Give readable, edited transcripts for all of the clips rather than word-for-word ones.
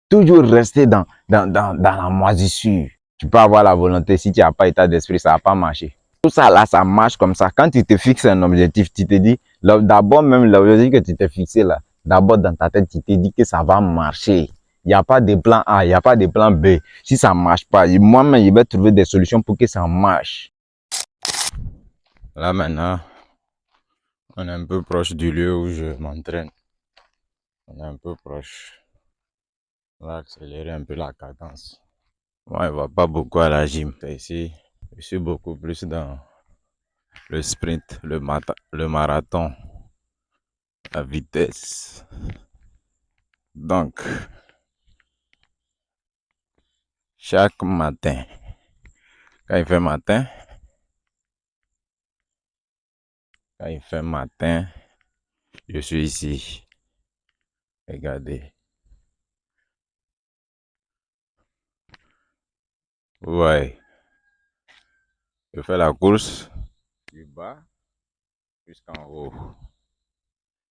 Toujours rester dans la moisissure. Tu peux avoir la volonté, si tu n'as pas état d'esprit, ça ne va pas marcher. Tout ça là, ça marche comme ça. Quand tu te fixes un objectif, tu te dis, d'abord même l'objectif que tu t'es fixé là, d'abord dans ta tête, tu te dis que ça va marcher. Il n'y a pas de plan A, il n'y a pas de plan B. Si ça ne marche pas, moi-même, je vais trouver des solutions pour que ça marche. Là maintenant, on est un peu proche du lieu où je m'entraîne. On est un peu proche. On va accélérer un peu la cadence. Moi, je ne vais pas beaucoup à la gym. Ici, je suis beaucoup plus dans le sprint, le marathon, la vitesse. Donc, chaque matin, quand il fait matin, je suis ici. Regardez. Ouais. Je fais la course du bas jusqu'en haut.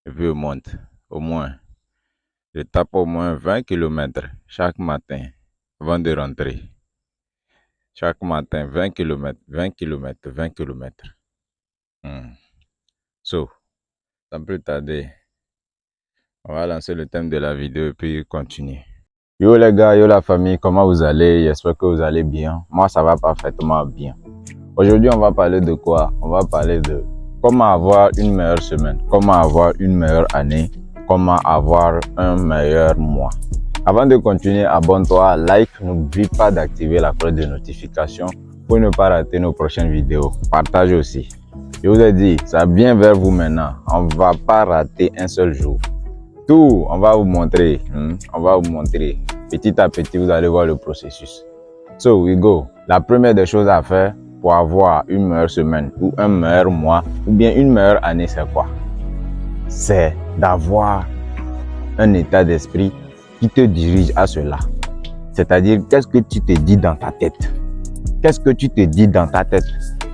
Et puis je monte. Au moins. Je tape au moins 20 km chaque matin avant de rentrer. Chaque matin, 20 km, 20 km, 20 km. So, sans plus tarder, on va lancer le thème de la vidéo et puis continuer. Yo les gars, yo la famille, comment vous allez? J'espère que vous allez bien. Moi, ça va parfaitement bien. Aujourd'hui, on va parler de quoi? On va parler de comment avoir une meilleure semaine, comment avoir une meilleure année, comment avoir un meilleur mois. Avant de continuer, abonne-toi, like, n'oublie pas d'activer la cloche de notification pour ne pas rater nos prochaines vidéos. Partage aussi. Je vous ai dit, ça vient vers vous maintenant. On ne va pas rater un seul jour. Tout, on va vous montrer. On va vous montrer. Petit à petit, vous allez voir le processus. So, we go. La première des choses à faire pour avoir une meilleure semaine ou un meilleur mois ou bien une meilleure année, c'est quoi? C'est d'avoir un état d'esprit qui te dirige à cela. C'est-à-dire, qu'est-ce que tu te dis dans ta tête? Qu'est-ce que tu te dis dans ta tête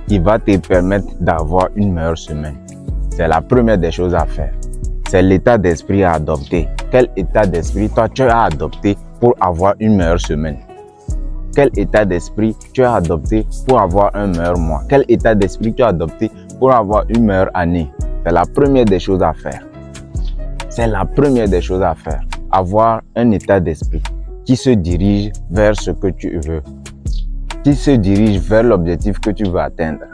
qui va te permettre d'avoir une meilleure semaine? C'est la première des choses à faire. C'est l'état d'esprit à adopter. Quel état d'esprit toi tu as adopté pour avoir une meilleure semaine? Quel état d'esprit tu as adopté pour avoir un meilleur mois? Quel état d'esprit tu as adopté pour avoir une meilleure année? C'est la première des choses à faire. C'est la première des choses à faire. Avoir un état d'esprit qui se dirige vers ce que tu veux. Qui se dirige vers l'objectif que tu veux atteindre.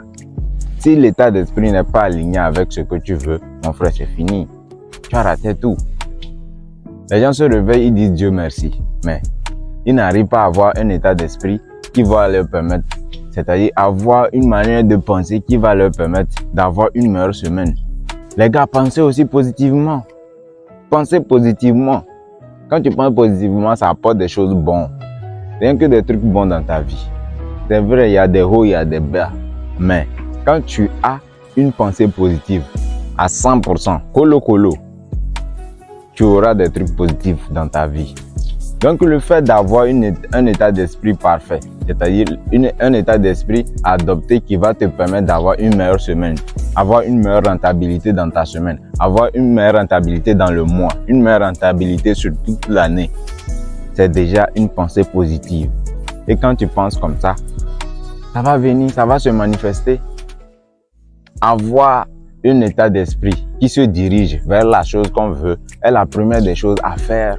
Si l'état d'esprit n'est pas aligné avec ce que tu veux, mon frère, c'est fini. Tu as raté tout. Les gens se réveillent, ils disent Dieu merci. Mais ils n'arrivent pas à avoir un état d'esprit qui va leur permettre, c'est-à-dire avoir une manière de penser qui va leur permettre d'avoir une meilleure semaine. Les gars, pensez aussi positivement. Pensez positivement. Quand tu penses positivement, ça apporte des choses bonnes. Rien que des trucs bons dans ta vie. C'est vrai, il y a des hauts, il y a des bas. Mais quand tu as une pensée positive à 100%, colo, tu auras des trucs positifs dans ta vie. Donc le fait d'avoir un état d'esprit parfait, c'est-à-dire un état d'esprit adopté qui va te permettre d'avoir une meilleure semaine, avoir une meilleure rentabilité dans ta semaine, avoir une meilleure rentabilité dans le mois, une meilleure rentabilité sur toute l'année, c'est déjà une pensée positive. Et quand tu penses comme ça va venir, ça va se manifester. Avoir un état d'esprit qui se dirige vers la chose qu'on veut est la première des choses à faire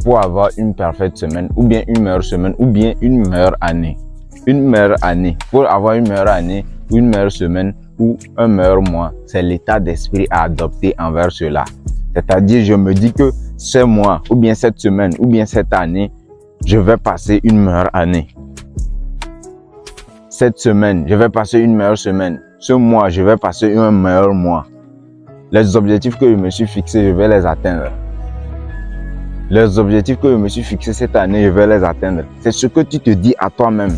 pour avoir une parfaite semaine, ou bien une meilleure semaine, ou bien une meilleure année. Une meilleure année. Pour avoir une meilleure année, ou une meilleure semaine, ou un meilleur mois, c'est l'état d'esprit à adopter envers cela. C'est-à-dire, je me dis que ce mois, ou bien cette semaine, ou bien cette année, je vais passer une meilleure année. Cette semaine, je vais passer une meilleure semaine. Ce mois, je vais passer un meilleur mois. Les objectifs que je me suis fixés, je vais les atteindre. Les objectifs que je me suis fixés cette année, je vais les atteindre. C'est ce que tu te dis à toi-même.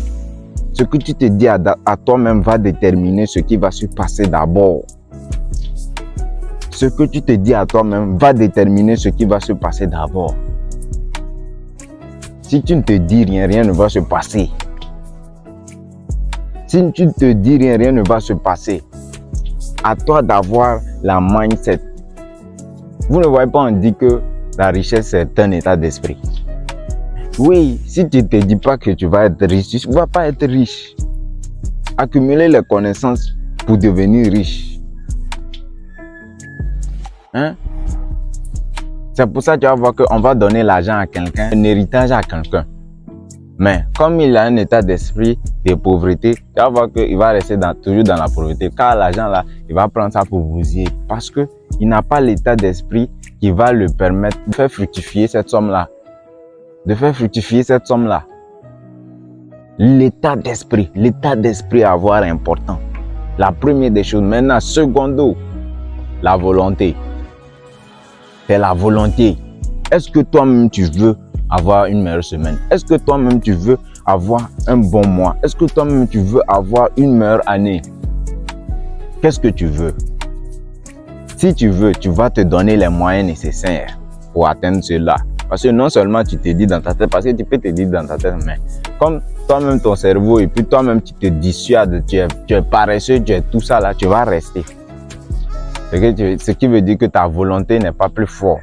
Ce que tu te dis à toi-même va déterminer ce qui va se passer d'abord. Ce que tu te dis à toi-même va déterminer ce qui va se passer d'abord. Si tu ne te dis rien, rien ne va se passer. Si tu ne te dis rien, rien ne va se passer. À toi d'avoir la mindset. Vous ne voyez pas, on dit que la richesse, c'est un état d'esprit. Oui, si tu ne te dis pas que tu vas être riche, tu ne vas pas être riche. Accumuler les connaissances pour devenir riche. Hein? C'est pour ça que tu vas voir qu'on va donner l'argent à quelqu'un, un héritage à quelqu'un. Mais comme il a un état d'esprit de pauvreté, tu vas voir qu'il va rester toujours dans la pauvreté. Car l'argent là, il va prendre ça pour bousiller. Parce qu'il n'a pas l'état d'esprit qui va le permettre de faire fructifier cette somme-là. L'état d'esprit à avoir important. La première des choses. Maintenant, secondo, la volonté. C'est la volonté. Est-ce que toi-même tu veux avoir une meilleure semaine? Est-ce que toi-même tu veux avoir un bon mois? Est-ce que toi-même tu veux avoir une meilleure année? Qu'est-ce que tu veux? Si tu veux, tu vas te donner les moyens nécessaires pour atteindre cela. Parce que non seulement tu te dis dans ta tête, parce que tu peux te dire dans ta tête, mais comme toi-même ton cerveau et puis toi-même tu te dissuades, tu es paresseux, tu es tout ça là, tu vas rester. Ce qui veut dire que ta volonté n'est pas plus forte.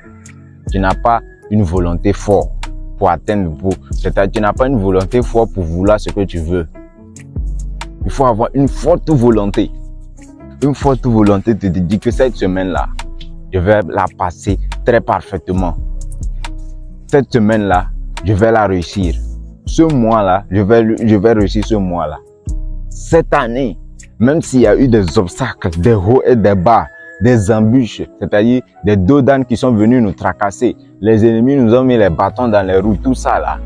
Tu n'as pas une volonté forte pour atteindre le but. C'est-à-dire tu n'as pas une volonté forte pour vouloir ce que tu veux. Il faut avoir une forte volonté. Une forte volonté te dit que cette semaine-là, je vais la passer très parfaitement. Cette semaine-là, je vais la réussir. Ce mois-là, je vais réussir ce mois-là. Cette année, même s'il y a eu des obstacles, des hauts et des bas, des embûches, c'est-à-dire des dos d'âne qui sont venus nous tracasser, les ennemis nous ont mis les bâtons dans les roues, tout ça là,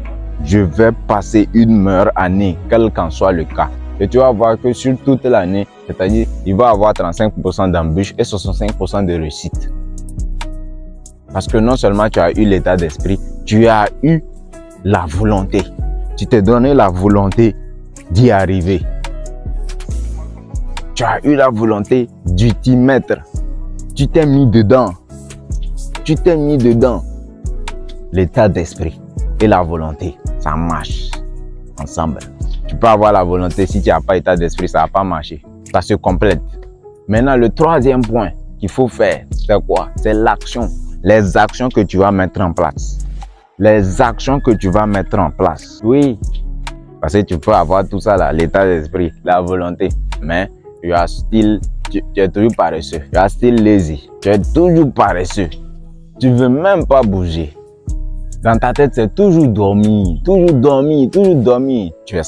je vais passer une meilleure année, quel qu'en soit le cas. Et tu vas voir que sur toute l'année, c'est-à-dire il va y avoir 35% d'embûches et 65% de réussite. Parce que non seulement tu as eu l'état d'esprit, tu as eu la volonté. Tu t'es donné la volonté d'y arriver. Tu as eu la volonté de t'y mettre. Tu t'es mis dedans. L'état d'esprit et la volonté, ça marche ensemble. Tu peux avoir la volonté, si tu n'as pas l'état d'esprit, ça ne va pas marcher. Ça se complète. Maintenant, le troisième point qu'il faut faire, c'est quoi? C'est l'action. Les actions que tu vas mettre en place. Oui. Parce que tu peux avoir tout ça là, l'état d'esprit, la volonté. Mais tu es toujours paresseux. Tu es still lazy. Tu es toujours paresseux. Tu ne veux même pas bouger. Dans ta tête, c'est toujours dormir. Tu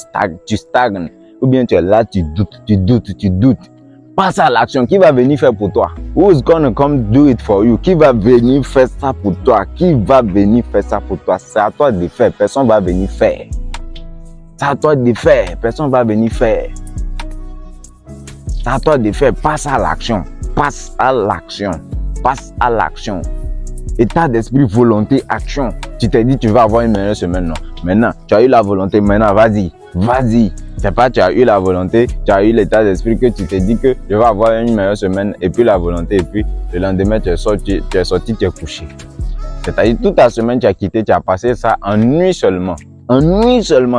stagnes. Ou bien tu es là, tu doutes. Passe à l'action. Qui va venir faire pour toi? Who's gonna come do it for you? Qui va venir faire ça pour toi? C'est à toi de faire. Personne va venir faire. C'est à toi de faire. Personne va venir faire. C'est à toi de faire. Passe à l'action. État d'esprit, volonté, action. Tu t'es dit tu vas avoir une meilleure semaine, non? Maintenant, tu as eu la volonté. Maintenant, vas-y. C'est pas tu as eu la volonté, tu as eu l'état d'esprit que tu t'es dit que je vais avoir une meilleure semaine et puis la volonté et puis le lendemain tu es sorti, tu es couché. C'est-à-dire toute ta semaine tu as quitté, tu as passé ça en nuit seulement.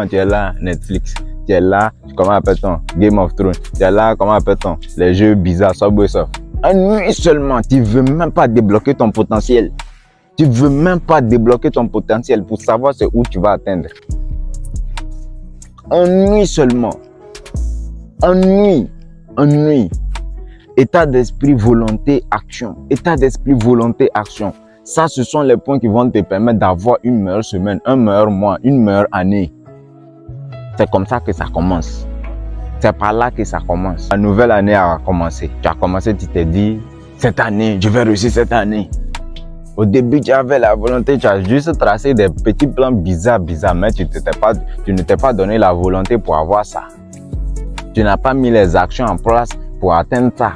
Tu es là Netflix, tu es là, comment appelle-t-on, Game of Thrones, tu es là, comment appelle-t-on, les jeux bizarres, Subway Surf. En nuit seulement, tu veux même pas débloquer ton potentiel. Pour savoir c'est où tu vas atteindre. En nuit seulement. État d'esprit, volonté, action. Ça, ce sont les points qui vont te permettre d'avoir une meilleure semaine, un meilleur mois, une meilleure année. C'est comme ça que ça commence. C'est par là que ça commence. La nouvelle année a commencé. Tu as commencé, tu t'es dit, cette année, je vais réussir cette année. Au début, tu avais la volonté, tu as juste tracé des petits plans bizarres, mais tu ne t'es pas donné la volonté pour avoir ça. Tu n'as pas mis les actions en place pour atteindre ça.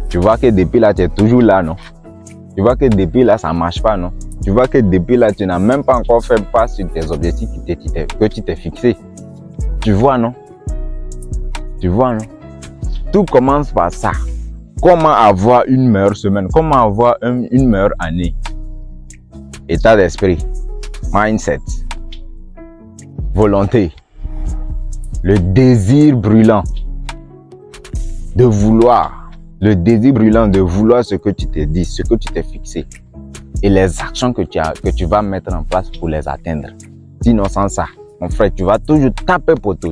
Tu vois que depuis là, tu es toujours là, non? Tu vois que depuis là, ça ne marche pas, non? Tu vois que depuis là, tu n'as même pas encore fait pas sur tes objectifs que tu t'es fixé. Tu vois, non? Tout commence par ça. Comment avoir une meilleure semaine? Comment avoir une meilleure année? État d'esprit, mindset, volonté, le désir brûlant de vouloir ce que tu t'es dit, ce que tu t'es fixé et les actions que tu vas mettre en place pour les atteindre. Sinon, sans ça, mon frère, tu vas toujours taper poteau,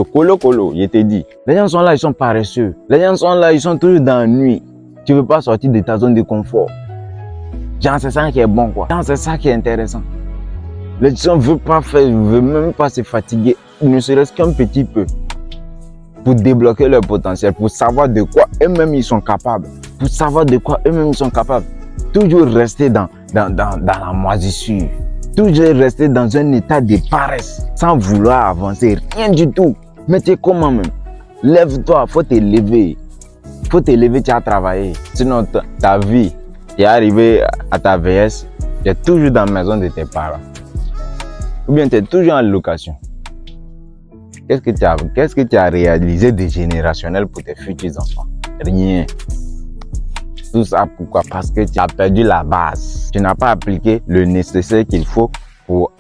colo, je te dis. Les gens sont là, ils sont paresseux. Les gens sont là, ils sont toujours dans la nuit. Tu ne veux pas sortir de ta zone de confort. Genre, c'est ça qui est bon, quoi. Genre, c'est ça qui est intéressant. Les gens ne veulent pas faire, ne veulent même pas se fatiguer, ne serait-ce qu'un petit peu, pour débloquer leur potentiel, pour savoir de quoi eux-mêmes ils sont capables, pour savoir de quoi eux-mêmes ils sont capables. Toujours rester dans la moisissure, toujours rester dans un état de paresse, sans vouloir avancer, rien du tout. Mais tu es comment même? Lève-toi, faut te lever. Faut te lever, tu as travaillé. Sinon, ta vie, tu es arrivé à ta vieillesse, tu es toujours dans la maison de tes parents. Ou bien tu es toujours en location. Qu'est-ce que tu as réalisé de générationnel pour tes futurs enfants? Rien. Tout ça pourquoi? Parce que tu as perdu la base. Tu n'as pas appliqué le nécessaire qu'il faut pour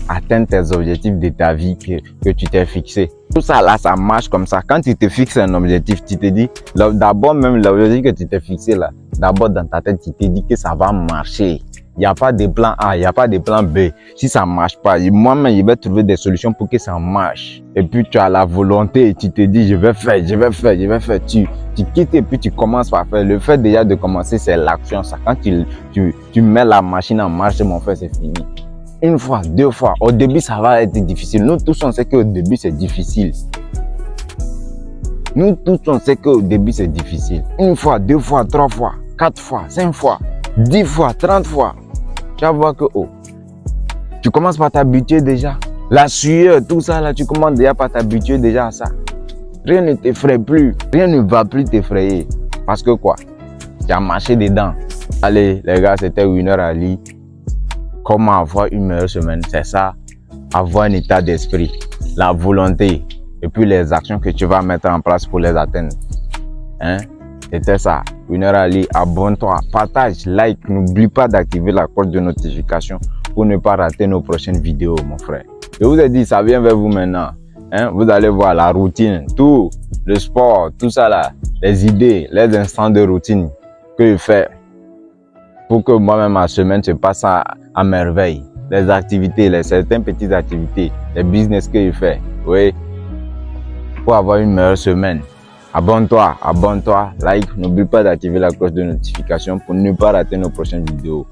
atteindre tes objectifs de ta vie que tu t'es fixé. Tout ça là, ça marche comme ça. Quand tu te fixes un objectif, tu te dis, d'abord même l'objectif que tu t'es fixé là, d'abord dans ta tête, tu te dis que ça va marcher. Il n'y a pas de plan A, il n'y a pas de plan B. Si ça ne marche pas, moi-même, je vais trouver des solutions pour que ça marche. Et puis, tu as la volonté et tu te dis, je vais faire. Tu quittes et puis tu commences par faire. Le fait déjà de commencer, c'est l'action. Ça. Quand tu mets la machine en marche, mon frère, c'est fini. Une fois, deux fois. Au début, ça va être difficile. Nous tous, on sait qu'au début, c'est difficile. Nous tous, on sait qu'au début, c'est difficile. Une fois, deux fois, trois fois, quatre fois, cinq fois, 10 fois, 30 fois. Tu vas voir que tu commences par t'habituer déjà. La sueur, tout ça là, tu commences déjà par t'habituer déjà à ça. Rien ne t'effraie plus, rien ne va plus t'effrayer. Parce que quoi? Tu as marché dedans. Allez les gars, c'était Winner Ali. Comment avoir une meilleure semaine? C'est ça, avoir un état d'esprit, la volonté et puis les actions que tu vas mettre en place pour les atteindre. Hein? C'était ça. Winner Ali, abonne-toi, partage, like, n'oublie pas d'activer la cloche de notification pour ne pas rater nos prochaines vidéos, mon frère. Je vous ai dit, ça vient vers vous maintenant. Hein? Vous allez voir la routine, tout, le sport, tout ça là, les idées, les instants de routine que je fais pour que moi-même ma semaine se passe à merveille. Les activités, certaines petites activités, les business que je fais, oui, pour avoir une meilleure semaine. Abonne-toi, like, n'oublie pas d'activer la cloche de notification pour ne pas rater nos prochaines vidéos.